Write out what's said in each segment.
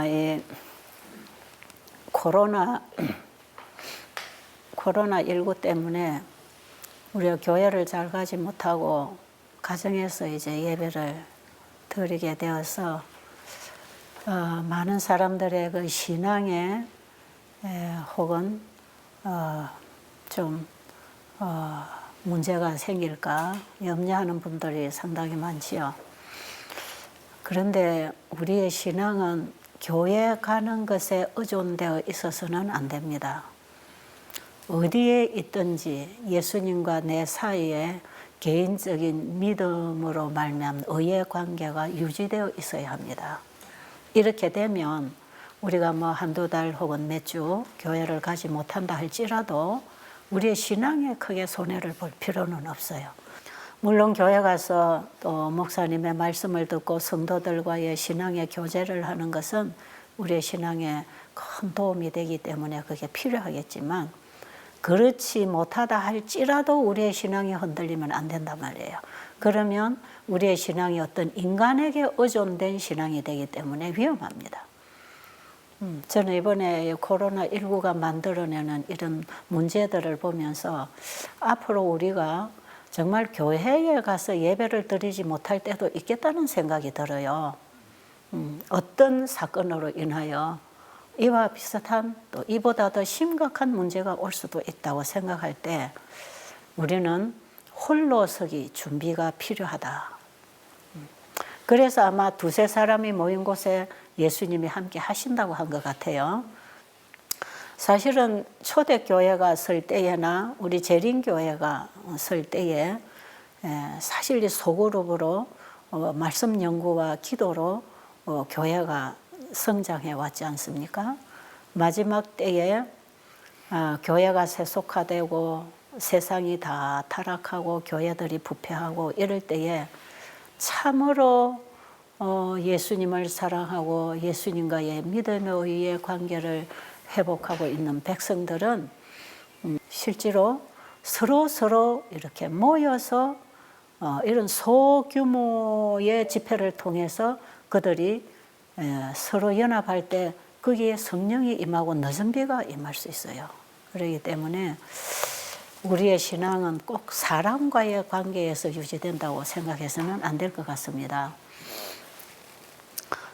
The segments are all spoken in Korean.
이 코로나19 때문에 우리가 교회를 잘 가지 못하고 가정에서 이제 예배를 드리게 되어서 많은 사람들의 그 신앙에 혹은 좀 문제가 생길까 염려하는 분들이 상당히 많지요. 그런데 우리의 신앙은 교회 가는 것에 의존되어 있어서는 안 됩니다. 어디에 있든지 예수님과 내 사이에 개인적인 믿음으로 말미암은 의의 관계가 유지되어 있어야 합니다. 이렇게 되면 우리가 뭐 한두 달 혹은 몇 주 교회를 가지 못한다 할지라도 우리의 신앙에 크게 손해를 볼 필요는 없어요. 물론 교회 가서 또 목사님의 말씀을 듣고 성도들과의 신앙의 교제를 하는 것은 우리의 신앙에 큰 도움이 되기 때문에 그게 필요하겠지만 그렇지 못하다 할지라도 우리의 신앙이 흔들리면 안 된단 말이에요. 그러면 우리의 신앙이 어떤 인간에게 의존된 신앙이 되기 때문에 위험합니다. 저는 이번에 코로나19가 만들어내는 이런 문제들을 보면서 앞으로 우리가 정말 교회에 가서 예배를 드리지 못할 때도 있겠다는 생각이 들어요. 어떤 사건으로 인하여 이와 비슷한 또 이보다 더 심각한 문제가 올 수도 있다고 생각할 때 우리는 홀로 서기 준비가 필요하다. 그래서 아마 두세 사람이 모인 곳에 예수님이 함께 하신다고 한 것 같아요. 사실은 초대교회가 설 때에나 우리 재림교회가 설 때에 사실 이 소그룹으로 말씀 연구와 기도로 교회가 성장해 왔지 않습니까? 마지막 때에 교회가 세속화되고 세상이 다 타락하고 교회들이 부패하고 이럴 때에 참으로 예수님을 사랑하고 예수님과의 믿음의 의의 관계를 회복하고 있는 백성들은 실제로 서로 이렇게 모여서 이런 소규모의 집회를 통해서 그들이 서로 연합할 때 거기에 성령이 임하고 너전비가 임할 수 있어요. 그렇기 때문에 우리의 신앙은 꼭 사람과의 관계에서 유지된다고 생각해서는 안 될 것 같습니다.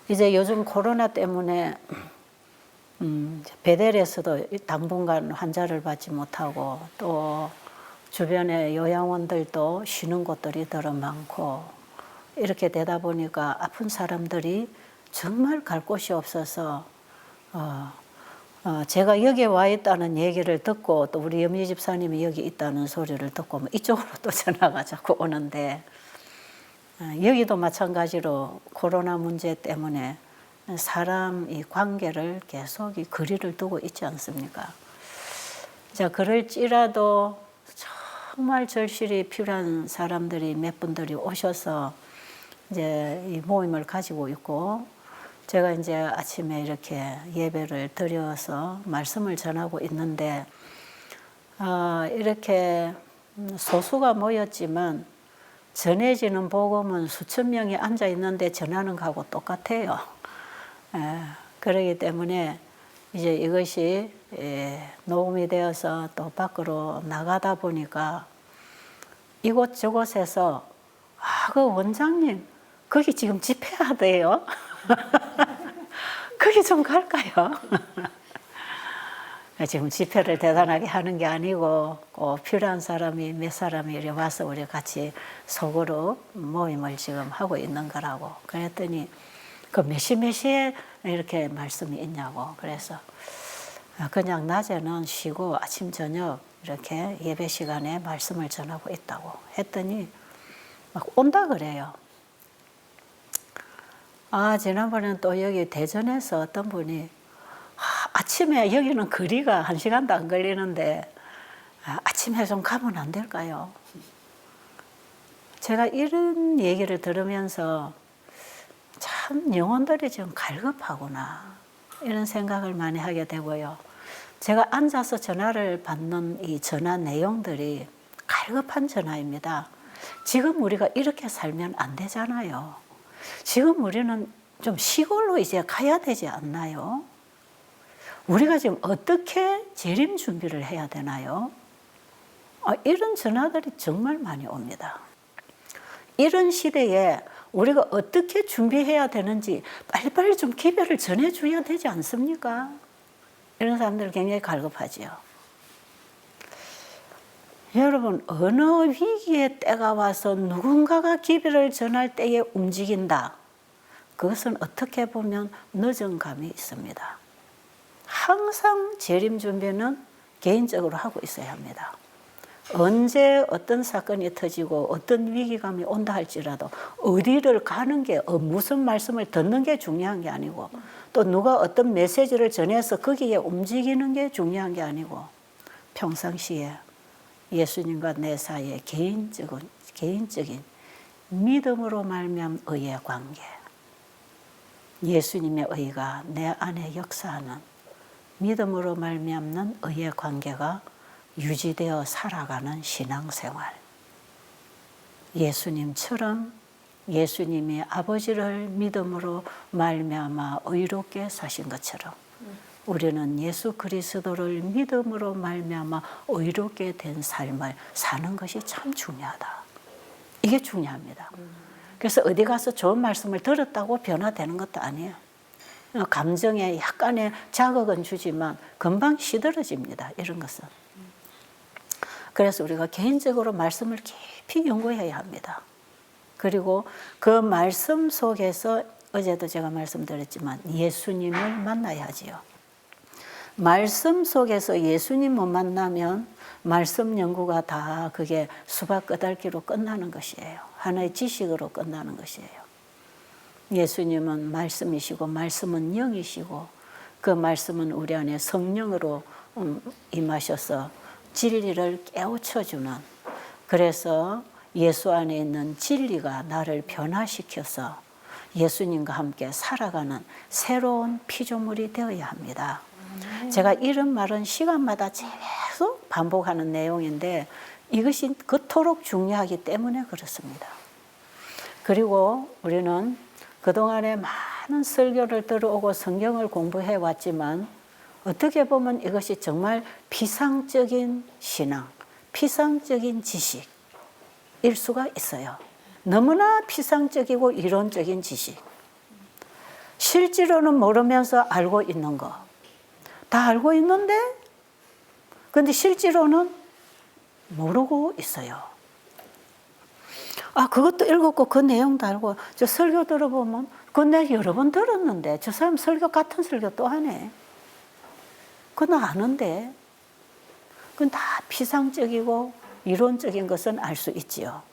이제 요즘 코로나 때문에 베델에서도 당분간 환자를 받지 못하고 또 주변에 요양원들도 쉬는 곳들이 더 많고 이렇게 되다 보니까 아픈 사람들이 정말 갈 곳이 없어서 제가 여기에 와 있다는 얘기를 듣고 또 우리 염리 집사님이 여기 있다는 소리를 듣고 이쪽으로 또 전화가 자꾸 오는데 여기도 마찬가지로 코로나 문제 때문에 사람 이 관계를 계속 이 거리를 두고 있지 않습니까? 자, 그럴지라도 정말 절실히 필요한 사람들이 몇 분들이 오셔서 이제 이 모임을 가지고 있고 제가 이제 아침에 이렇게 예배를 드려서 말씀을 전하고 있는데 이렇게 소수가 모였지만 전해지는 복음은 수천 명이 앉아 있는데 전하는 거하고 똑같아요. 그렇기 때문에 이제 이것이 녹음이 되어서 또 밖으로 나가다 보니까 이곳저곳에서 그 원장님 거기 지금 집회하대요. 거기 좀 갈까요? 지금 집회를 대단하게 하는 게 아니고 꼭 필요한 사람이 몇 사람이 이렇게 와서 우리 같이 속으로 모임을 지금 하고 있는 거라고. 그랬더니 그 몇 시에 이렇게 말씀이 있냐고. 그래서 그냥 낮에는 쉬고 아침 저녁 이렇게 예배 시간에 말씀을 전하고 있다고 했더니 막 온다 그래요. 지난번에는 또 여기 대전에서 어떤 분이 아침에 여기는 거리가 1시간도 안 걸리는데 아침에 좀 가면 안 될까요? 제가 이런 얘기를 들으면서 참 영혼들이 좀 갈급하구나 이런 생각을 많이 하게 되고요. 제가 앉아서 전화를 받는 이 전화 내용들이 갈급한 전화입니다. 지금 우리가 이렇게 살면 안 되잖아요. 지금 우리는 좀 시골로 이제 가야 되지 않나요? 우리가 지금 어떻게 재림 준비를 해야 되나요? 이런 전화들이 정말 많이 옵니다. 이런 시대에 우리가 어떻게 준비해야 되는지 빨리빨리 좀 기별을 전해줘야 되지 않습니까? 이런 사람들 굉장히 갈급하지요. 여러분, 어느 위기의 때가 와서 누군가가 기별을 전할 때에 움직인다. 그것은 어떻게 보면 늦은 감이 있습니다. 항상 재림 준비는 개인적으로 하고 있어야 합니다. 언제 어떤 사건이 터지고 어떤 위기감이 온다 할지라도 어디를 가는 게 무슨 말씀을 듣는 게 중요한 게 아니고 또 누가 어떤 메시지를 전해서 거기에 움직이는 게 중요한 게 아니고 평상시에 예수님과 내 사이에 개인적인 믿음으로 말미암은 의의 관계, 예수님의 의가 내 안에 역사하는 믿음으로 말미암는 의의 관계가 유지되어 살아가는 신앙생활. 예수님처럼 예수님이 아버지를 믿음으로 말미암아 의롭게 사신 것처럼 우리는 예수 그리스도를 믿음으로 말미암아 의롭게 된 삶을 사는 것이 참 중요하다. 이게 중요합니다. 그래서 어디 가서 좋은 말씀을 들었다고 변화되는 것도 아니에요. 감정에 약간의 자극은 주지만 금방 시들어집니다. 이런 것은. 그래서 우리가 개인적으로 말씀을 깊이 연구해야 합니다. 그리고 그 말씀 속에서 어제도 제가 말씀드렸지만 예수님을 만나야 하지요. 말씀 속에서 예수님 못 만나면 말씀 연구가 다 그게 수박 끄달기로 끝나는 것이에요. 하나의 지식으로 끝나는 것이에요. 예수님은 말씀이시고 말씀은 영이시고 그 말씀은 우리 안에 성령으로 임하셔서 진리를 깨우쳐주는, 그래서 예수 안에 있는 진리가 나를 변화시켜서 예수님과 함께 살아가는 새로운 피조물이 되어야 합니다. 제가 이런 말은 시간마다 계속 반복하는 내용인데 이것이 그토록 중요하기 때문에 그렇습니다. 그리고 우리는 그동안에 많은 설교를 들어오고 성경을 공부해 왔지만 어떻게 보면 이것이 정말 피상적인 신앙, 피상적인 지식일 수가 있어요. 너무나 피상적이고 이론적인 지식. 실제로는 모르면서 알고 있는 거. 다 알고 있는데 근데 실제로는 모르고 있어요. 그것도 읽었고 그 내용도 알고 저 설교 들어보면 그건 내가 여러 번 들었는데 저 사람 설교 같은 설교 또 하네. 그건 아는데 그건 다 피상적이고 이론적인 것은 알 수 있지요.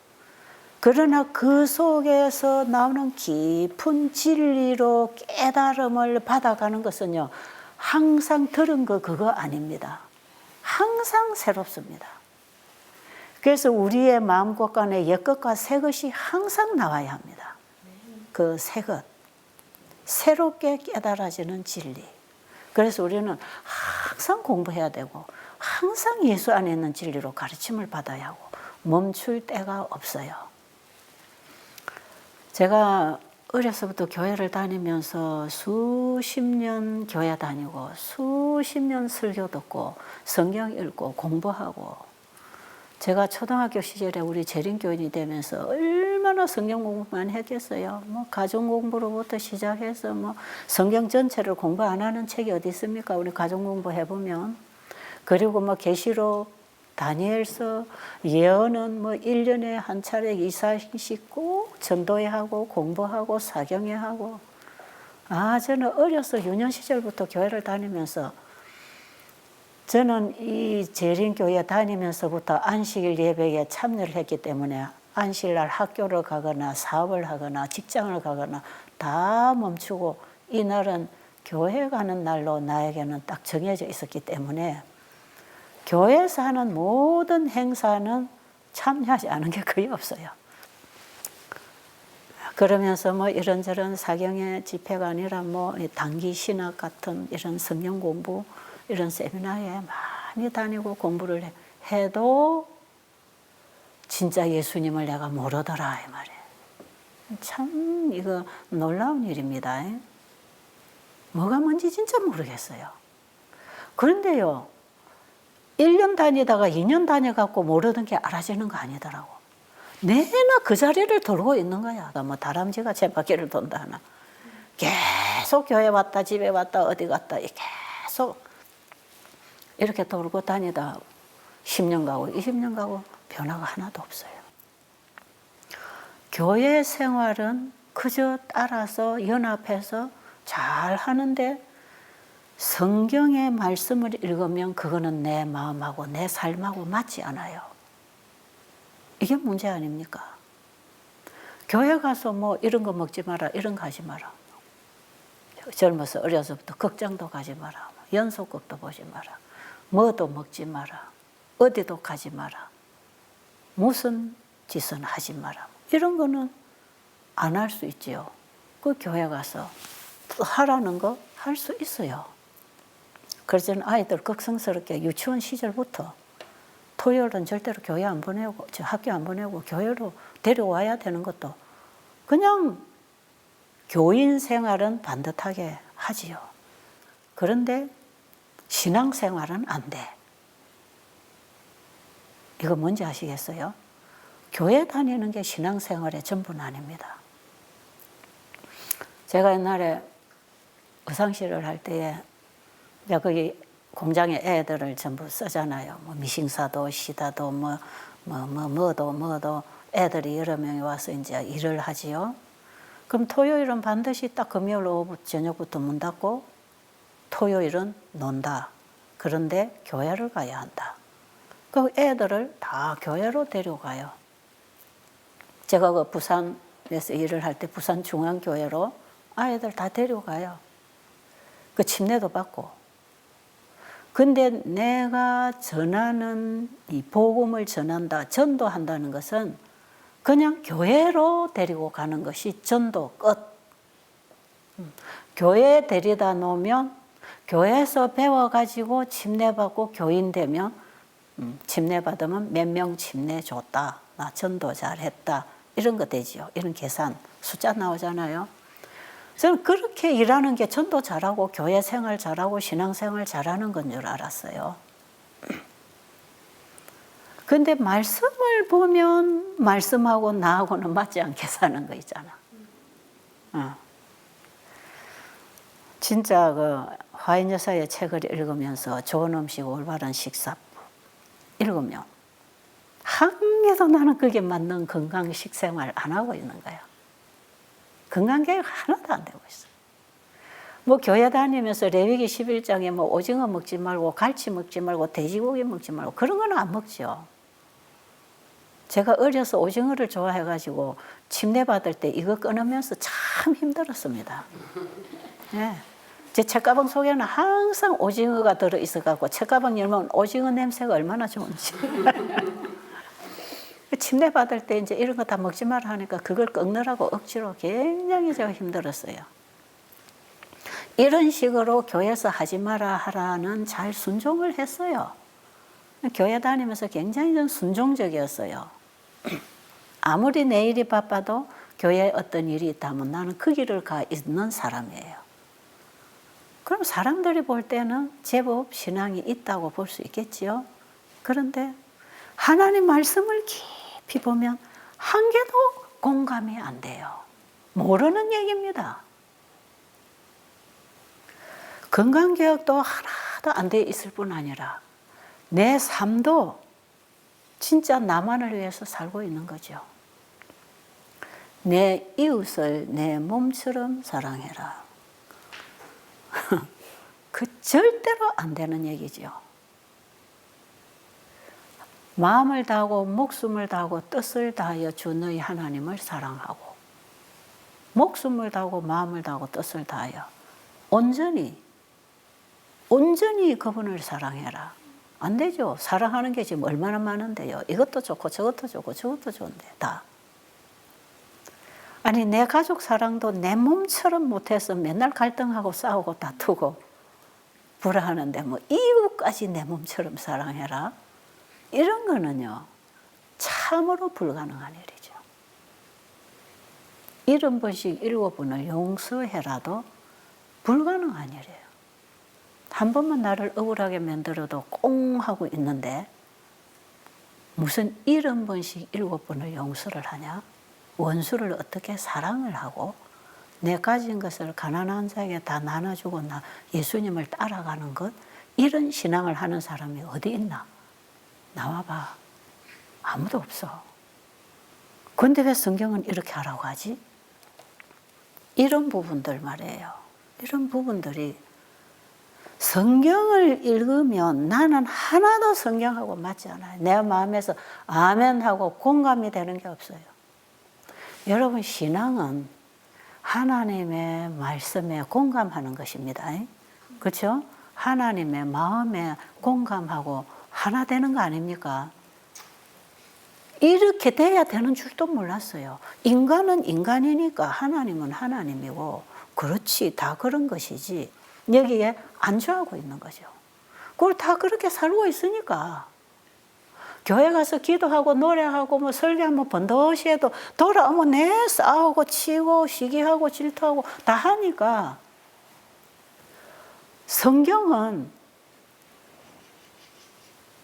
그러나 그 속에서 나오는 깊은 진리로 깨달음을 받아가는 것은요, 항상 들은 거 그거 아닙니다. 항상 새롭습니다. 그래서 우리의 마음곳간에 옛것과 새것이 항상 나와야 합니다. 그 새것, 새롭게 깨달아지는 진리. 그래서 우리는 항상 공부해야 되고 항상 예수 안에 있는 진리로 가르침을 받아야 하고 멈출 때가 없어요. 제가 어려서부터 교회를 다니면서 수십 년 교회 다니고 수십 년 설교 듣고 성경 읽고 공부하고, 제가 초등학교 시절에 우리 재림교인이 되면서 얼마나 성경 공부만 했겠어요. 가정 공부로부터 시작해서 성경 전체를 공부 안 하는 책이 어디 있습니까? 우리 가정 공부 해보면. 그리고 계시록, 다니엘서, 예언은 1년에 한 차례 이사씩 꼭 전도회 하고 공부하고 사경회 하고. 저는 어려서 유년 시절부터 교회를 다니면서 저는 이 재림교회 다니면서부터 안식일 예배에 참여를 했기 때문에 안식일날 학교를 가거나 사업을 하거나 직장을 가거나 다 멈추고 이날은 교회 가는 날로 나에게는 딱 정해져 있었기 때문에 교회에서 하는 모든 행사는 참여하지 않은 게 거의 없어요. 그러면서 이런저런 사경의 집회가 아니라 단기 신학 같은 이런 성경 공부 이런 세미나에 많이 다니고 공부를 해도 진짜 예수님을 내가 모르더라 이 말이에요. 참 이거 놀라운 일입니다. 뭐가 뭔지 진짜 모르겠어요. 그런데요, 1년 다니다가 2년 다녀갖고 모르던 게 알아지는 거 아니더라고. 내나 그 자리를 돌고 있는 거야. 뭐 다람쥐가 제 바퀴를 돈다 하나. 계속 교회 왔다 집에 왔다 어디 갔다 계속 이렇게 돌고 다니다 10년 가고 20년 가고 변화가 하나도 없어요. 교회 생활은 그저 따라서 연합해서 잘 하는데 성경의 말씀을 읽으면 그거는 내 마음하고 내 삶하고 맞지 않아요. 이게 문제 아닙니까? 교회 가서 뭐 이런 거 먹지 마라, 이런 거 하지 마라. 젊어서 어려서부터 극장도 가지 마라, 연속극도 보지 마라, 뭐도 먹지 마라, 어디도 가지 마라, 무슨 짓은 하지 마라. 이런 거는 안 할 수 있지요. 그 교회 가서 또 하라는 거 할 수 있어요. 그래서 저는 아이들 걱정스럽게 유치원 시절부터 토요일은 절대로 교회 안 보내고 학교 안 보내고 교회로 데려와야 되는 것도 그냥 교인 생활은 반듯하게 하지요. 그런데 신앙 생활은 안 돼. 이거 뭔지 아시겠어요? 교회 다니는 게 신앙 생활의 전부는 아닙니다. 제가 옛날에 의상실을 할 때에 거기 공장에 애들을 전부 쓰잖아요. 뭐 미싱사도 시다도 뭐도 애들이 여러 명이 와서 이제 일을 하지요. 그럼 토요일은 반드시 딱 금요일 오후 저녁부터 문 닫고 토요일은 논다. 그런데 교회를 가야 한다. 그 애들을 다 교회로 데려가요. 제가 그 부산에서 일을 할 때 부산중앙교회로 아이들 다 데려가요. 그 침례도 받고. 근데 내가 전하는 이 복음을 전한다, 전도한다는 것은 그냥 교회로 데리고 가는 것이 전도 끝. 교회에 데려다 놓으면 교회에서 배워가지고 침례받고 교인 되면 침례받으면 몇 명 침례 줬다. 나 전도 잘했다. 이런 거 되지요. 이런 계산, 숫자 나오잖아요. 저는 그렇게 일하는 게 전도 잘하고 교회 생활 잘하고 신앙생활 잘하는 건 줄 알았어요. 근데 말씀을 보면 말씀하고 나하고는 맞지 않게 사는 거 있잖아. 진짜 그 화인 여사의 책을 읽으면서 좋은 음식 올바른 식사법 읽으면 한 개도 나는 그게 맞는 건강 식생활 안 하고 있는 거야. 건강 계획 하나도 안 되고 있어. 뭐 교회 다니면서 레위기 11장에 뭐 오징어 먹지 말고 갈치 먹지 말고 돼지고기 먹지 말고 그런 거는 안 먹죠. 제가 어려서 오징어를 좋아해가지고 침례 받을 때 이거 끊으면서 참 힘들었습니다. 네. 제 책가방 속에는 항상 오징어가 들어있어갖고 책가방 열면 오징어 냄새가 얼마나 좋은지. 침례 받을 때 이제 이런 거 다 먹지 마라 하니까 그걸 끊느라고 억지로 굉장히 제가 힘들었어요. 이런 식으로 교회에서 하지 마라 하라는 잘 순종을 했어요. 교회 다니면서 굉장히 좀 순종적이었어요. 아무리 내 일이 바빠도 교회에 어떤 일이 있다면 나는 그 길을 가 있는 사람이에요. 그럼 사람들이 볼 때는 제법 신앙이 있다고 볼 수 있겠지요. 그런데 하나님 말씀을 깊이 보면 한 개도 공감이 안 돼요. 모르는 얘기입니다. 건강개혁도 하나도 안 돼 있을 뿐 아니라 내 삶도 진짜 나만을 위해서 살고 있는 거죠. 내 이웃을 내 몸처럼 사랑해라. 그 절대로 안 되는 얘기죠. 마음을 다하고 목숨을 다하고 뜻을 다하여 주 너희 하나님을 사랑하고 목숨을 다하고 마음을 다하고 뜻을 다하여 온전히 그분을 사랑해라. 안 되죠. 사랑하는 게 지금 얼마나 많은데요. 이것도 좋고 저것도 좋고 저것도 좋은데 다. 아니 내 가족 사랑도 내 몸처럼 못해서 맨날 갈등하고 싸우고 다투고 불화하는데 뭐 이웃까지 내 몸처럼 사랑해라. 이런 거는요 참으로 불가능한 일이죠. 70번씩 7번을 용서해라도 불가능한 일이에요. 한 번만 나를 억울하게 만들어도 꽁 하고 있는데 무슨 70번씩 7번을 용서를 하냐? 원수를 어떻게 사랑을 하고 내 가진 것을 가난한 자에게 다 나눠주고 나 예수님을 따라가는 것, 이런 신앙을 하는 사람이 어디 있나? 나와봐. 아무도 없어. 그런데 왜 성경은 이렇게 하라고 하지? 이런 부분들 말이에요. 이런 부분들이 성경을 읽으면 나는 하나도 성경하고 맞지 않아요. 내 마음에서 아멘하고 공감이 되는 게 없어요. 여러분, 신앙은 하나님의 말씀에 공감하는 것입니다. 그렇죠? 하나님의 마음에 공감하고 하나 되는 거 아닙니까? 이렇게 돼야 되는 줄도 몰랐어요. 인간은 인간이니까 하나님은 하나님이고 그렇지, 다 그런 것이지 여기에 안주하고 있는 거죠. 그걸 다 그렇게 살고 있으니까 교회 가서 기도하고 노래하고 뭐 설교하면 번듯이 해도 돌아오면 내 싸우고 치고 시기하고 질투하고 다 하니까 성경은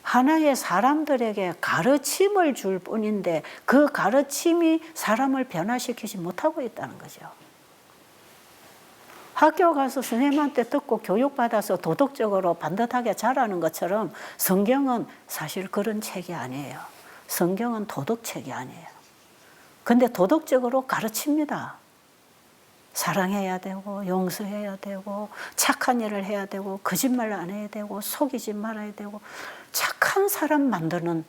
하나의 사람들에게 가르침을 줄 뿐인데 그 가르침이 사람을 변화시키지 못하고 있다는 거죠. 학교 가서 선생님한테 듣고 교육받아서 도덕적으로 반듯하게 자라는 것처럼 성경은 사실 그런 책이 아니에요. 성경은 도덕책이 아니에요. 근데 도덕적으로 가르칩니다. 사랑해야 되고 용서해야 되고 착한 일을 해야 되고 거짓말 안 해야 되고 속이지 말아야 되고 착한 사람 만드는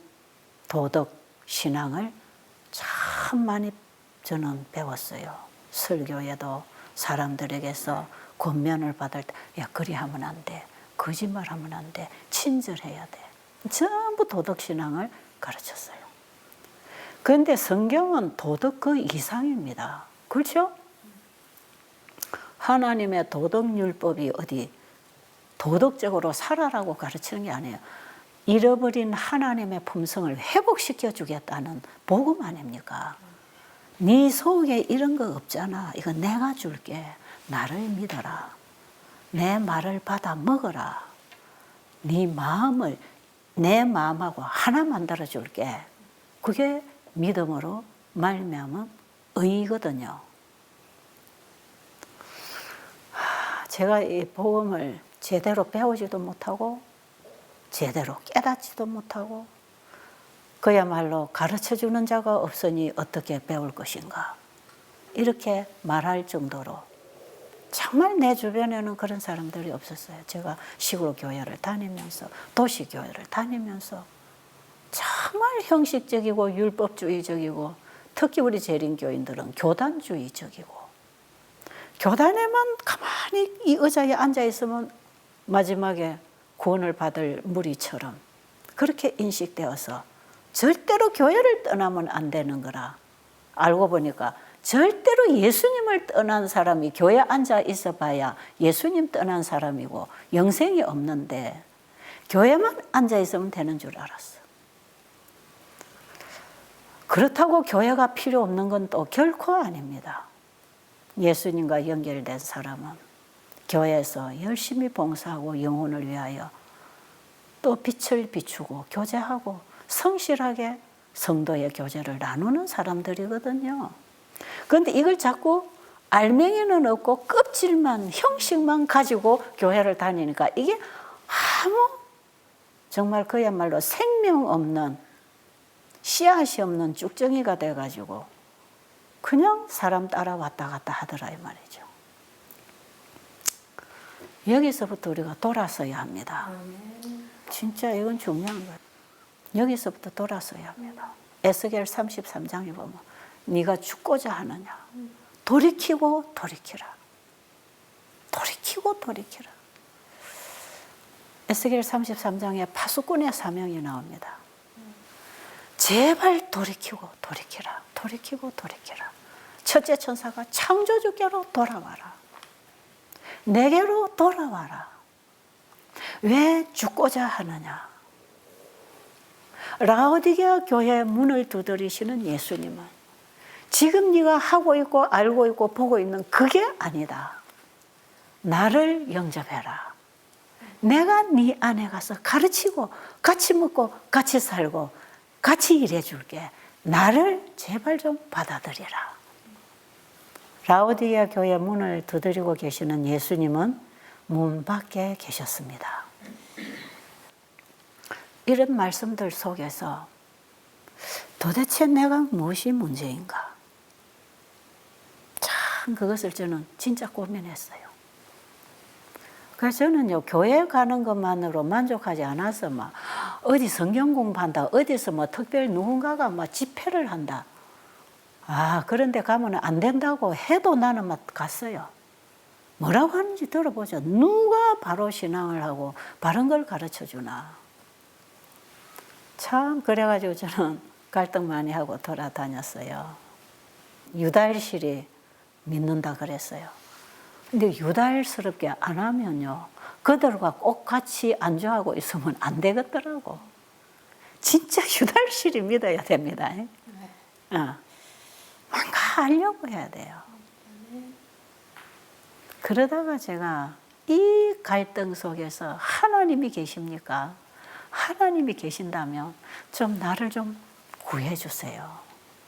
도덕 신앙을 참 많이 저는 배웠어요. 설교에도 사람들에게서 권면을 받을 때 야, 그리 하면 안 돼. 거짓말하면 안 돼. 친절해야 돼. 전부 도덕 신앙을 가르쳤어요. 그런데 성경은 도덕 그 이상입니다. 그렇죠? 하나님의 도덕율법이 어디 도덕적으로 살아라고 가르치는 게 아니에요. 잃어버린 하나님의 품성을 회복시켜 주겠다는 복음 아닙니까? 네 속에 이런 거 없잖아. 이거 내가 줄게. 나를 믿어라. 내 말을 받아 먹어라. 네 마음을 내 마음하고 하나 만들어 줄게. 그게 믿음으로 말미암은 의거든요. 제가 이 복음을 제대로 배우지도 못하고 제대로 깨닫지도 못하고 그야말로 가르쳐주는 자가 없으니 어떻게 배울 것인가 이렇게 말할 정도로 정말 내 주변에는 그런 사람들이 없었어요. 제가 시골 교회를 다니면서 도시 교회를 다니면서 정말 형식적이고 율법주의적이고 특히 우리 재림교인들은 교단주의적이고 교단에만 가만히 이 의자에 앉아있으면 마지막에 구원을 받을 무리처럼 그렇게 인식되어서 절대로 교회를 떠나면 안 되는 거라 알고 보니까 절대로 예수님을 떠난 사람이 교회에 앉아 있어 봐야 예수님 떠난 사람이고 영생이 없는데 교회만 앉아 있으면 되는 줄 알았어. 그렇다고 교회가 필요 없는 건 또 결코 아닙니다. 예수님과 연결된 사람은 교회에서 열심히 봉사하고 영혼을 위하여 또 빛을 비추고 교제하고 성실하게 성도의 교제를 나누는 사람들이거든요. 그런데 이걸 자꾸 알맹이는 없고 껍질만 형식만 가지고 교회를 다니니까 이게 아무 정말 그야말로 생명 없는 씨앗이 없는 쭉정이가 돼가지고 그냥 사람 따라 왔다 갔다 하더라 이 말이죠. 여기서부터 우리가 돌아서야 합니다. 진짜 이건 중요한 거예요. 여기서부터 돌아서야 합니다. 에스겔 33장에 보면 네가 죽고자 하느냐 돌이키고 돌이키라. 돌이키고 돌이키라. 에스겔 33장에 파수꾼의 사명이 나옵니다. 제발 돌이키고 돌이키라. 돌이키고 돌이키라. 첫째 천사가 창조주께로 돌아와라. 내게로 돌아와라. 왜 죽고자 하느냐. 라오디게아 교회의 문을 두드리시는 예수님은 지금 네가 하고 있고 알고 있고 보고 있는 그게 아니다. 나를 영접해라. 내가 네 안에 가서 가르치고 같이 먹고 같이 살고 같이 일해줄게. 나를 제발 좀 받아들이라. 라오디게아 교회 문을 두드리고 계시는 예수님은 문 밖에 계셨습니다. 이런 말씀들 속에서 도대체 내가 무엇이 문제인가? 참 그것을 저는 진짜 고민했어요. 그래서 저는요, 교회 가는 것만으로 만족하지 않아서 막 어디 성경 공부한다, 어디서 뭐 특별히 누군가가 막 집회를 한다. 그런데 가면 안 된다고 해도 나는 막 갔어요. 뭐라고 하는지 들어보죠. 누가 바로 신앙을 하고 바른 걸 가르쳐 주나. 참 그래가지고 저는 갈등 많이 하고 돌아다녔어요. 유달실이 믿는다 그랬어요. 근데 유달스럽게 안 하면요, 그들과 꼭 같이 안주하고 있으면 안 되겠더라고. 진짜 유달실이 믿어야 됩니다. 뭔가 하려고 해야 돼요. 그러다가 제가 이 갈등 속에서 하나님이 계십니까? 하나님이 계신다면 좀 나를 좀 구해주세요.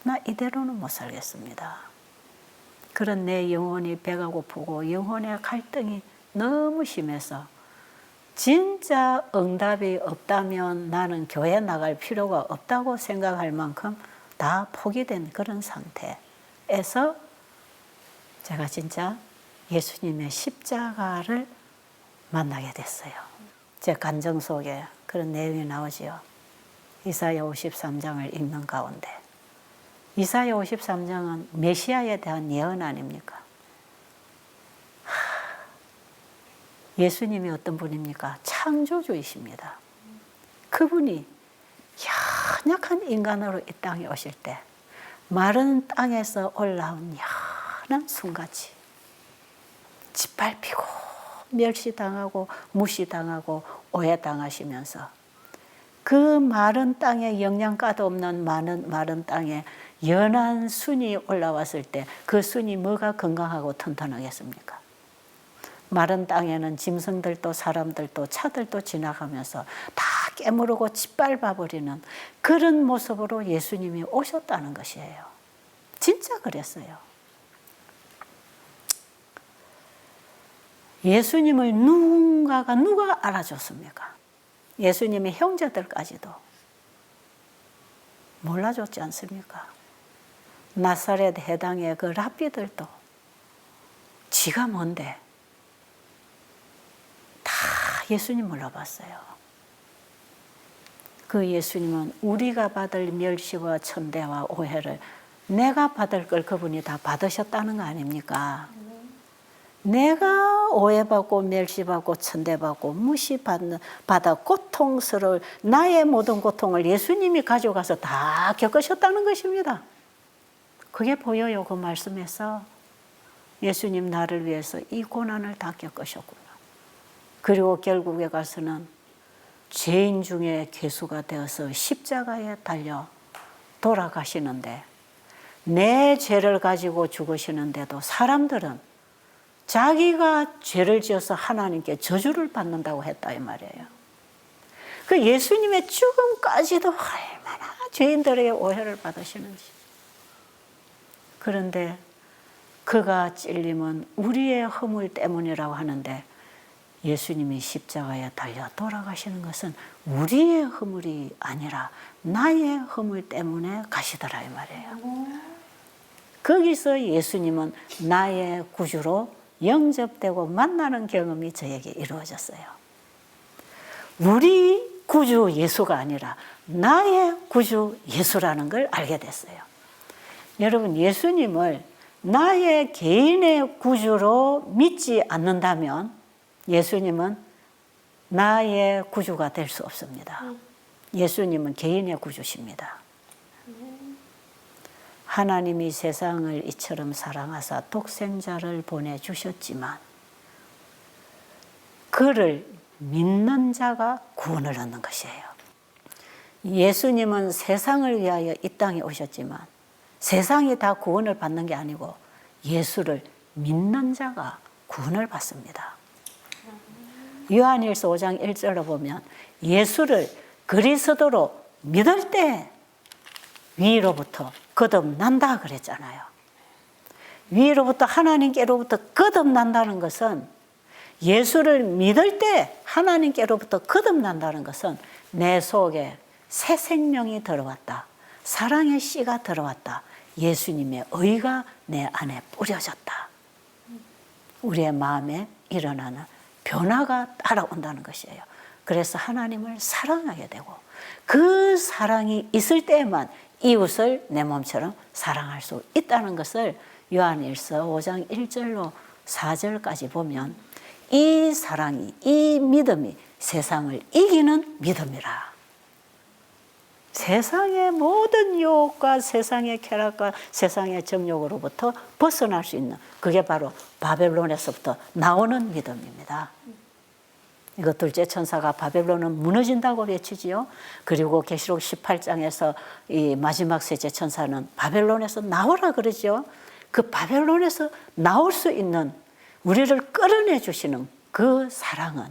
나 이대로는 못 살겠습니다. 그런 내 영혼이 배가 고프고 영혼의 갈등이 너무 심해서 진짜 응답이 없다면 나는 교회 나갈 필요가 없다고 생각할 만큼 다 포기된 그런 상태에서 제가 진짜 예수님의 십자가를 만나게 됐어요. 제 간정 속에 그런 내용이 나오지요. 이사야 53장을 읽는 가운데 이사야 53장은 메시아에 대한 예언 아닙니까? 예수님이 어떤 분입니까? 창조주이십니다. 그분이 연약한 인간으로 이 땅에 오실 때 마른 땅에서 올라온 연한 순같이 짓밟히고 멸시당하고 무시당하고 오해당하시면서 그 마른 땅에 영양가도 없는 마른 땅에 연한 순이 올라왔을 때 그 순이 뭐가 건강하고 튼튼하겠습니까? 마른 땅에는 짐승들도 사람들도 차들도 지나가면서 다 깨무르고 짓밟아버리는 그런 모습으로 예수님이 오셨다는 것이에요. 진짜 그랬어요. 예수님을 누가 알아줬습니까? 예수님의 형제들까지도 몰라줬지 않습니까? 나사렛 해당의 그 랍비들도 지가 뭔데 다 예수님 몰라봤어요. 그 예수님은 우리가 받을 멸시와 천대와 오해를 내가 받을 걸 그분이 다 받으셨다는 거 아닙니까? 내가 오해받고 멸시받고 천대받고 무시받아 고통스러울 나의 모든 고통을 예수님이 가져가서 다 겪으셨다는 것입니다. 그게 보여요. 그 말씀에서 예수님 나를 위해서 이 고난을 다 겪으셨구나. 그리고 결국에 가서는 죄인 중에 괴수가 되어서 십자가에 달려 돌아가시는데 내 죄를 가지고 죽으시는데도 사람들은 자기가 죄를 지어서 하나님께 저주를 받는다고 했다 이 말이에요. 그 예수님의 죽음까지도 얼마나 죄인들에게 오해를 받으시는지. 그런데 그가 찔림은 우리의 허물 때문이라고 하는데 예수님이 십자가에 달려 돌아가시는 것은 우리의 허물이 아니라 나의 허물 때문에 가시더라 이 말이에요. 거기서 예수님은 나의 구주로 영접되고 만나는 경험이 저에게 이루어졌어요. 우리 구주 예수가 아니라 나의 구주 예수라는 걸 알게 됐어요. 여러분, 예수님을 나의 개인의 구주로 믿지 않는다면 예수님은 나의 구주가 될 수 없습니다. 예수님은 개인의 구주십니다. 하나님이 세상을 이처럼 사랑하사 독생자를 보내주셨지만 그를 믿는 자가 구원을 얻는 것이에요. 예수님은 세상을 위하여 이 땅에 오셨지만 세상이 다 구원을 받는 게 아니고 예수를 믿는 자가 구원을 받습니다. 요한일서 5장 1절로 보면 예수를 그리스도로 믿을 때 위로부터 거듭난다 그랬잖아요. 위로부터 하나님께로부터 거듭난다는 것은 예수를 믿을 때 하나님께로부터 거듭난다는 것은 내 속에 새 생명이 들어왔다. 사랑의 씨가 들어왔다. 예수님의 의가 내 안에 뿌려졌다. 우리의 마음에 일어나는 변화가 따라온다는 것이에요. 그래서 하나님을 사랑하게 되고 그 사랑이 있을 때에만 이웃을 내 몸처럼 사랑할 수 있다는 것을 요한일서 5장 1절로 4절까지 보면 이 사랑이, 이 믿음이 세상을 이기는 믿음이라. 세상의 모든 유혹과 세상의 쾌락과 세상의 정욕으로부터 벗어날 수 있는 그게 바로 바벨론에서부터 나오는 믿음입니다. 이거 둘째 천사가 바벨론은 무너진다고 외치지요. 그리고 계시록 18장에서 이 마지막 셋째 천사는 바벨론에서 나오라 그러죠. 그 바벨론에서 나올 수 있는 우리를 끌어내 주시는 그 사랑은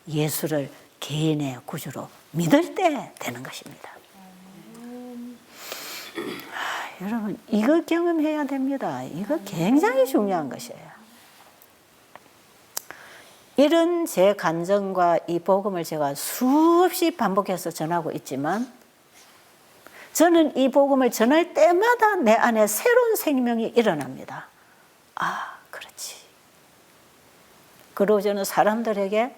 예수를 개인의 구주로 믿을 때 되는 것입니다. 여러분 이거 경험해야 됩니다. 이거 굉장히 중요한 것이에요. 이런 제 간증과 이 복음을 제가 수없이 반복해서 전하고 있지만 저는 이 복음을 전할 때마다 내 안에 새로운 생명이 일어납니다. 아, 그렇지. 그리고 저는 사람들에게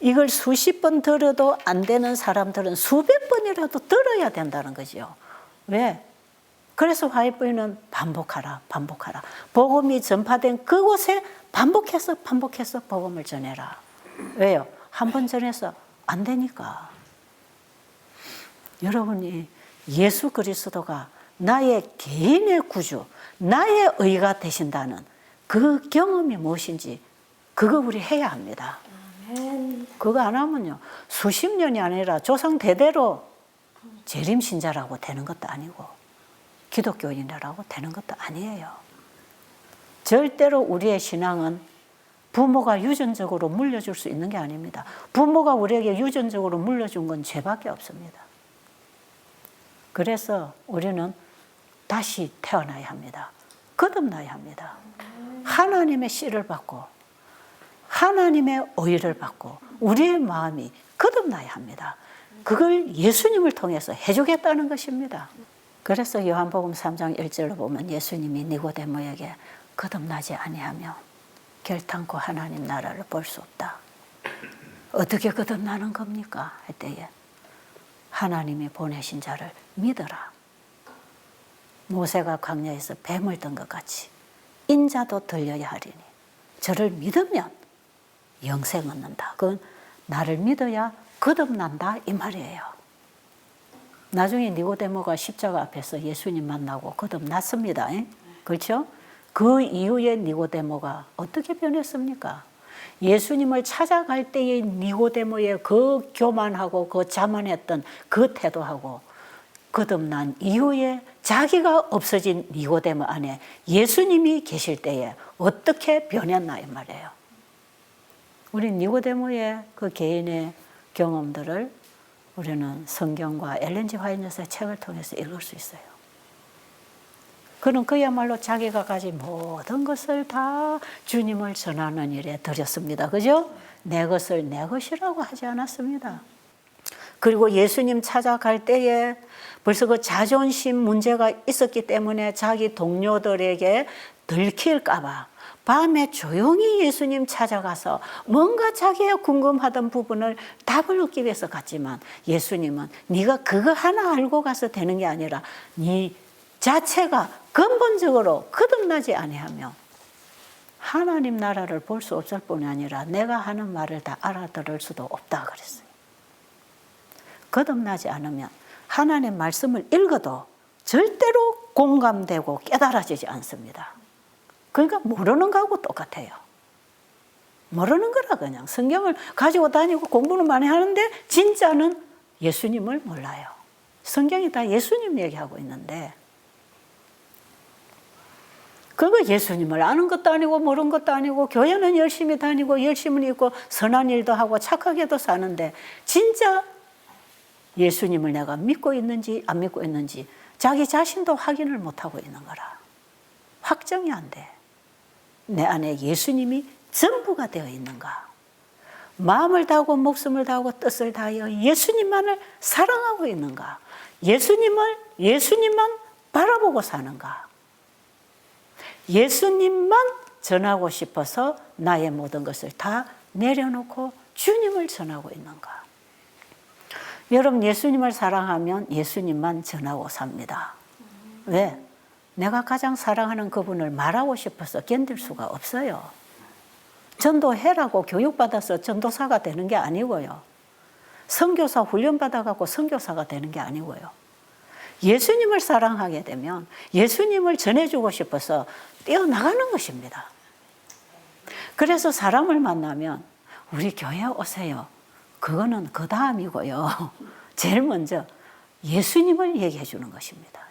이걸 수십 번 들어도 안 되는 사람들은 수백 번이라도 들어야 된다는 거죠. 왜? 그래서 화이트보이는 반복하라, 반복하라. 복음이 전파된 그곳에 반복해서 복음을 전해라. 왜요? 한 번 전해서 안 되니까. 여러분이 예수 그리스도가 나의 개인의 구주, 나의 의가 되신다는 그 경험이 무엇인지 그거 우리 해야 합니다. 그거 안 하면요 수십 년이 아니라 조상 대대로 재림신자라고 되는 것도 아니고 기독교인이라고 되는 것도 아니에요. 절대로 우리의 신앙은 부모가 유전적으로 물려줄 수 있는 게 아닙니다. 부모가 우리에게 유전적으로 물려준 건 죄밖에 없습니다. 그래서 우리는 다시 태어나야 합니다. 거듭나야 합니다. 하나님의 씨를 받고 하나님의 의를 받고 우리의 마음이 거듭나야 합니다. 그걸 예수님을 통해서 해주겠다는 것입니다. 그래서 요한복음 3장 1절로 보면 예수님이 니고데모에게 거듭나지 아니하면 결탄코 하나님 나라를 볼 수 없다. 어떻게 거듭나는 겁니까? 할 때에 하나님이 보내신 자를 믿어라. 모세가 광야에서 뱀을 든 것 같이 인자도 들려야 하리니 저를 믿으면 영생 얻는다. 그건 나를 믿어야 거듭난다 이 말이에요. 나중에 니고데모가 십자가 앞에서 예수님 만나고 거듭났습니다. 그렇죠? 그 이후에 니고데모가 어떻게 변했습니까? 예수님을 찾아갈 때의 니고데모의 그 교만하고 그 자만했던 그 태도하고 거듭난 이후에 자기가 없어진 니고데모 안에 예수님이 계실 때에 어떻게 변했나 이 말이에요. 우리 니고데모의 그 개인의 경험들을 우리는 성경과 엘렌 G 화이트 여사의 책을 통해서 읽을 수 있어요. 그는 그야말로 자기가 가진 모든 것을 다 주님을 전하는 일에 드렸습니다. 그죠? 내 것을 내 것이라고 하지 않았습니다. 그리고 예수님 찾아갈 때에 벌써 그 자존심 문제가 있었기 때문에 자기 동료들에게 들킬까 봐 밤에 조용히 예수님 찾아가서 뭔가 자기가 궁금하던 부분을 답을 얻기 위해서 갔지만 예수님은 네가 그거 하나 알고 가서 되는 게 아니라 네 자체가 근본적으로 거듭나지 아니하며 하나님 나라를 볼 수 없을 뿐이 아니라 내가 하는 말을 다 알아들을 수도 없다 그랬어요. 거듭나지 않으면 하나님 말씀을 읽어도 절대로 공감되고 깨달아지지 않습니다. 그러니까 모르는 거하고 똑같아요. 모르는 거라 그냥 성경을 가지고 다니고 공부는 많이 하는데 진짜는 예수님을 몰라요. 성경이 다 예수님 얘기하고 있는데 그거 예수님을 아는 것도 아니고 모르는 것도 아니고 교회는 열심히 다니고 열심히 있고 선한 일도 하고 착하게도 사는데 진짜 예수님을 내가 믿고 있는지 안 믿고 있는지 자기 자신도 확인을 못하고 있는 거라. 확정이 안 돼. 내 안에 예수님이 전부가 되어 있는가. 마음을 다하고 목숨을 다하고 뜻을 다하여 예수님만을 사랑하고 있는가. 예수님만 바라보고 사는가. 예수님만 전하고 싶어서 나의 모든 것을 다 내려놓고 주님을 전하고 있는가. 여러분 예수님을 사랑하면 예수님만 전하고 삽니다. 왜? 내가 가장 사랑하는 그분을 말하고 싶어서 견딜 수가 없어요. 전도해라고 교육받아서 전도사가 되는 게 아니고요. 선교사 훈련받아갖고 선교사가 되는 게 아니고요. 예수님을 사랑하게 되면 예수님을 전해주고 싶어서 뛰어나가는 것입니다. 그래서 사람을 만나면 우리 교회 오세요. 그거는 그 다음이고요. 제일 먼저 예수님을 얘기해 주는 것입니다.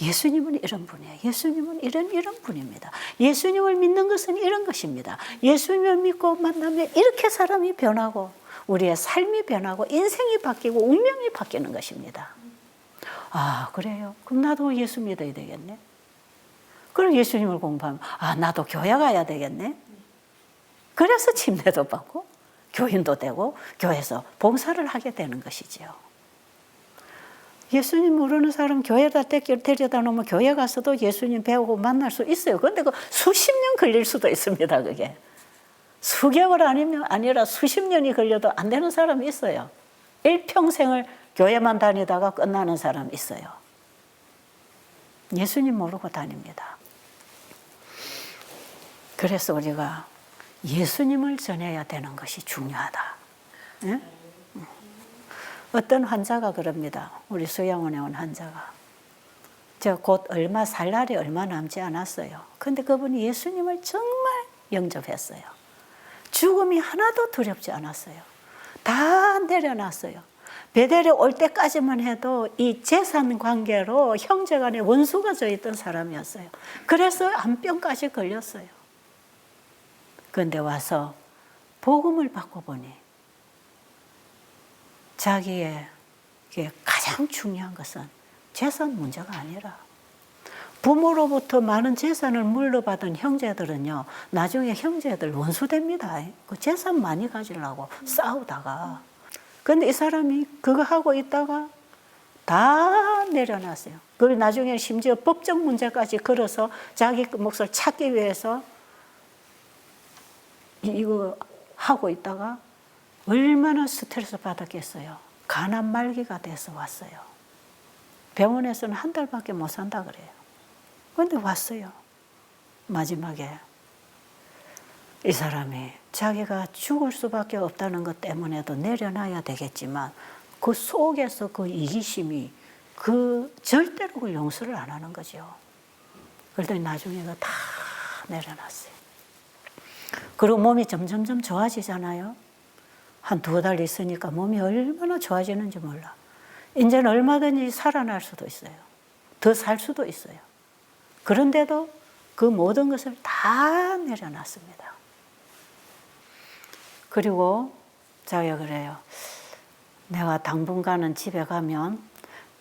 예수님은 이런 분이에요. 예수님은 이런 분입니다. 예수님을 믿는 것은 이런 것입니다. 예수님을 믿고 만나면 이렇게 사람이 변하고 우리의 삶이 변하고 인생이 바뀌고 운명이 바뀌는 것입니다. 아, 그래요? 그럼 나도 예수 믿어야 되겠네. 그럼 예수님을 공부하면 아, 나도 교회 가야 되겠네. 그래서 침례도 받고 교인도 되고 교회에서 봉사를 하게 되는 것이지요. 예수님 모르는 사람 교회에다 데려다 놓으면 교회 가서도 예수님 배우고 만날 수 있어요. 그런데 그 수십 년 걸릴 수도 있습니다. 그게. 수개월 아니라 수십 년이 걸려도 안 되는 사람이 있어요. 일평생을 교회만 다니다가 끝나는 사람이 있어요. 예수님 모르고 다닙니다. 그래서 우리가 예수님을 전해야 되는 것이 중요하다. 예? 어떤 환자가 그럽니다. 우리 수양원에 온 환자가. 저 곧 살 날이 얼마 남지 않았어요. 근데 그분이 예수님을 정말 영접했어요. 죽음이 하나도 두렵지 않았어요. 다 내려놨어요. 베델에 올 때까지만 해도 이 재산 관계로 형제간에 원수가 져 있던 사람이었어요. 그래서 암병까지 걸렸어요. 그런데 와서 복음을 받고 보니 자기의 가장 중요한 것은 재산 문제가 아니라 부모로부터 많은 재산을 물려받은 형제들은요, 나중에 형제들 원수됩니다. 그 재산 많이 가지려고 싸우다가. 그런데 이 사람이 그거 하고 있다가 다 내려놨어요. 그걸 나중에 심지어 법적 문제까지 걸어서 자기 몫을 찾기 위해서 이거 하고 있다가 얼마나 스트레스 받았겠어요. 간암 말기가 돼서 왔어요. 병원에서는 한 달밖에 못 산다 그래요. 그런데 왔어요. 마지막에 이 사람이 자기가 죽을 수밖에 없다는 것 때문에도 내려놔야 되겠지만 그 속에서 그 이기심이 절대로 그 용서를 안 하는 거죠. 그러더니 나중에 다 내려놨어요. 그리고 몸이 점점점 좋아지잖아요. 한 2달 있으니까 몸이 얼마나 좋아지는지 몰라. 이제는 얼마든지 살아날 수도 있어요. 더 살 수도 있어요. 그런데도 그 모든 것을 다 내려놨습니다. 그리고 자기가 그래요. 내가 당분간은 집에 가면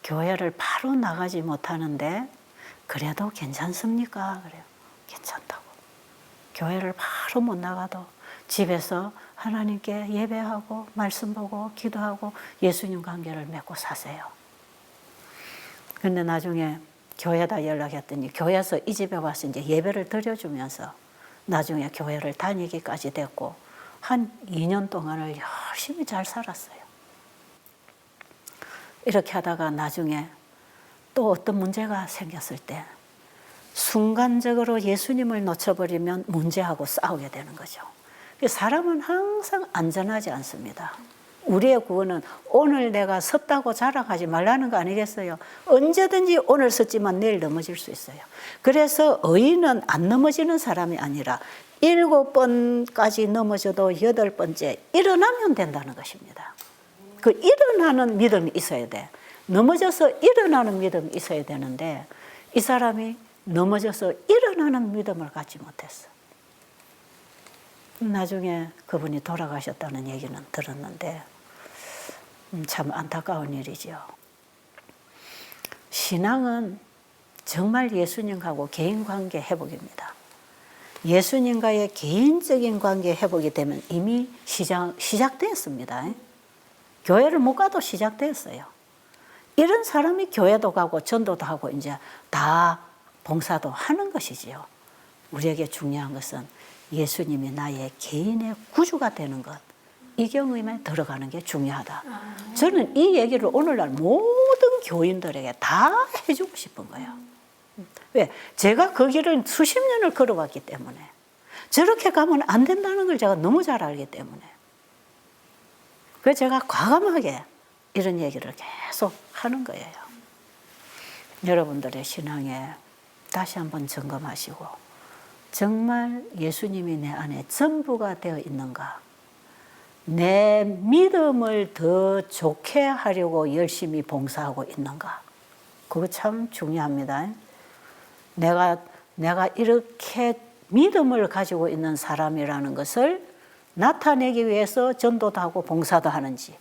교회를 바로 나가지 못하는데 그래도 괜찮습니까? 그래요. 괜찮다고. 교회를 바로 못 나가도 집에서 하나님께 예배하고 말씀 보고 기도하고 예수님 관계를 맺고 사세요. 근데 나중에 교회에다 연락했더니 교회에서 이 집에 와서 이제 예배를 드려주면서 나중에 교회를 다니기까지 됐고 한 2년 동안을 열심히 잘 살았어요. 이렇게 하다가 나중에 또 어떤 문제가 생겼을 때 순간적으로 예수님을 놓쳐버리면 문제하고 싸우게 되는 거죠. 사람은 항상 안전하지 않습니다. 우리의 구원은 오늘 내가 섰다고 자랑하지 말라는 거 아니겠어요? 언제든지 오늘 섰지만 내일 넘어질 수 있어요. 그래서 의인은 안 넘어지는 사람이 아니라 7번까지 넘어져도 8번째 일어나면 된다는 것입니다. 그 일어나는 믿음이 있어야 돼. 넘어져서 일어나는 믿음이 있어야 되는데 이 사람이 넘어져서 일어나는 믿음을 갖지 못했어. 나중에 그분이 돌아가셨다는 얘기는 들었는데 참 안타까운 일이죠. 신앙은 정말 예수님하고 개인관계 회복입니다. 예수님과의 개인적인 관계 회복이 되면 이미 시작됐습니다. 교회를 못 가도 시작됐어요. 이런 사람이 교회도 가고 전도도 하고 이제 다 봉사도 하는 것이지요. 우리에게 중요한 것은 예수님이 나의 개인의 구주가 되는 것, 이 경험에 들어가는 게 중요하다. 저는 이 얘기를 오늘날 모든 교인들에게 다 해주고 싶은 거예요. 왜? 제가 그 길을 수십 년을 걸어왔기 때문에, 저렇게 가면 안 된다는 걸 제가 너무 잘 알기 때문에, 그래서 제가 과감하게 이런 얘기를 계속 하는 거예요. 여러분들의 신앙에 다시 한번 점검하시고, 정말 예수님이 내 안에 전부가 되어 있는가? 내 믿음을 더 좋게 하려고 열심히 봉사하고 있는가? 그거 참 중요합니다. 내가 이렇게 믿음을 가지고 있는 사람이라는 것을 나타내기 위해서 전도도 하고 봉사도 하는지,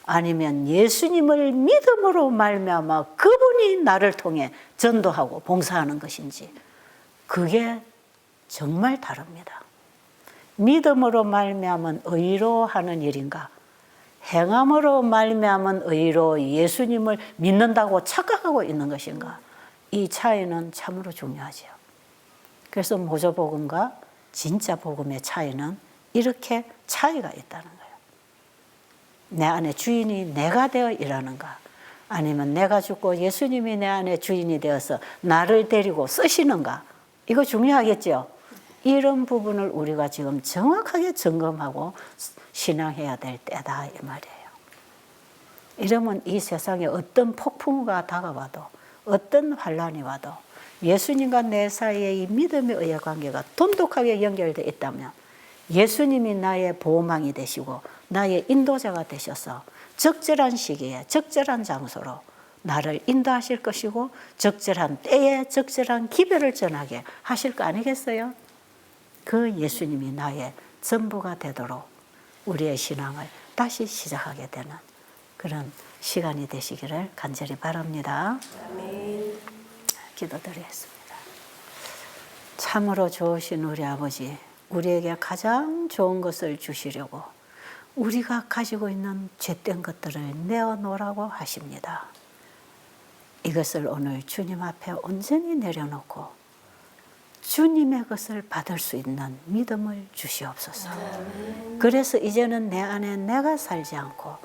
아니면 예수님을 믿음으로 말미암아 그분이 나를 통해 전도하고 봉사하는 것인지, 그게 정말 다릅니다. 믿음으로 말미암은 의로 하는 일인가, 행함으로 말미암은 의로 예수님을 믿는다고 착각하고 있는 것인가, 이 차이는 참으로 중요하죠. 그래서 모조복음과 진짜 복음의 차이는 이렇게 차이가 있다는 거예요. 내 안에 주인이 내가 되어 일하는가, 아니면 내가 죽고 예수님이 내 안에 주인이 되어서 나를 데리고 쓰시는가, 이거 중요하겠죠. 이런 부분을 우리가 지금 정확하게 점검하고 신앙해야 될 때다, 이 말이에요. 이러면 이 세상에 어떤 폭풍우가 다가와도, 어떤 환란이 와도 예수님과 내 사이에 이 믿음의 의의 관계가 돈독하게 연결되어 있다면, 예수님이 나의 보호망이 되시고 나의 인도자가 되셔서 적절한 시기에 적절한 장소로 나를 인도하실 것이고, 적절한 때에 적절한 기별을 전하게 하실 거 아니겠어요? 그 예수님이 나의 전부가 되도록 우리의 신앙을 다시 시작하게 되는 그런 시간이 되시기를 간절히 바랍니다. 아멘. 기도드리겠습니다. 참으로 좋으신 우리 아버지, 우리에게 가장 좋은 것을 주시려고 우리가 가지고 있는 죄된 것들을 내어놓으라고 하십니다. 이것을 오늘 주님 앞에 온전히 내려놓고 주님의 것을 받을 수 있는 믿음을 주시옵소서. 그래서 이제는 내 안에 내가 살지 않고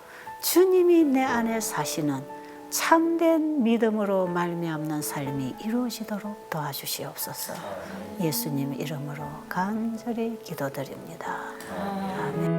주님이 내 안에 사시는 참된 믿음으로 말미암는 삶이 이루어지도록 도와주시옵소서. 예수님 이름으로 간절히 기도드립니다. 아멘.